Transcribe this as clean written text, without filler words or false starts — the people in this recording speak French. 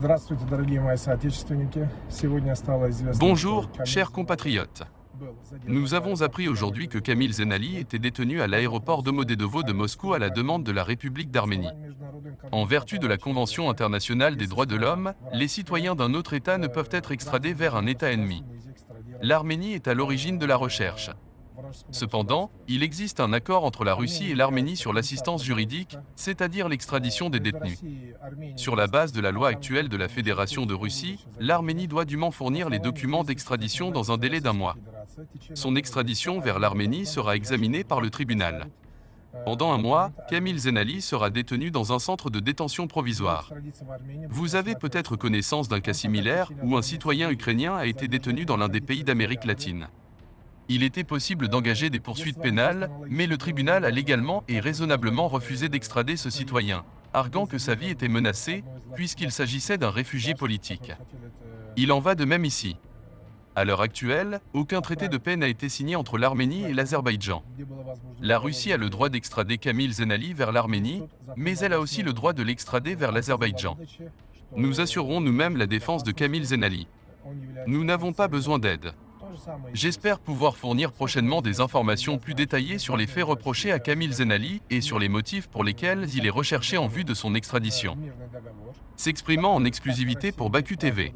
Здравствуйте, дорогие мои соотечественники. Сегодня стало известно, Bonjour, что Камиль chers compatriotes. был задержан Nous в avons appris аэропорту aujourd'hui que Домодедово Kamil Zenali était détenu à l'aéroport Domodedovo de Moscou à la demande de la République d'Arménie. En vertu de la Convention internationale des droits de l'homme, les citoyens d'un autre État ne peuvent être extradés vers un État ennemi. L'Arménie est à l'origine de la recherche. Cependant, il existe un accord entre la Russie et l'Arménie sur l'assistance juridique, c'est-à-dire l'extradition des détenus. Sur la base de la loi actuelle de la Fédération de Russie, l'Arménie doit dûment fournir les documents d'extradition dans un délai d'un mois. Son extradition vers l'Arménie sera examinée par le tribunal. Pendant un mois, Kamil Zenali sera détenu dans un centre de détention provisoire. Vous avez peut-être connaissance d'un cas similaire où un citoyen ukrainien a été détenu dans l'un des pays d'Amérique latine. Il était possible d'engager des poursuites pénales, mais le tribunal a légalement et raisonnablement refusé d'extrader ce citoyen, arguant que sa vie était menacée, puisqu'il s'agissait d'un réfugié politique. Il en va de même ici. À l'heure actuelle, aucun traité de paix n'a été signé entre l'Arménie et l'Azerbaïdjan. La Russie a le droit d'extrader Kamil Zenali vers l'Arménie, mais elle a aussi le droit de l'extrader vers l'Azerbaïdjan. Nous assurerons nous-mêmes la défense de Kamil Zenali. Nous n'avons pas besoin d'aide. J'espère pouvoir fournir prochainement des informations plus détaillées sur les faits reprochés à Kamil Zenali et sur les motifs pour lesquels il est recherché en vue de son extradition. S'exprimant en exclusivité pour Baku TV.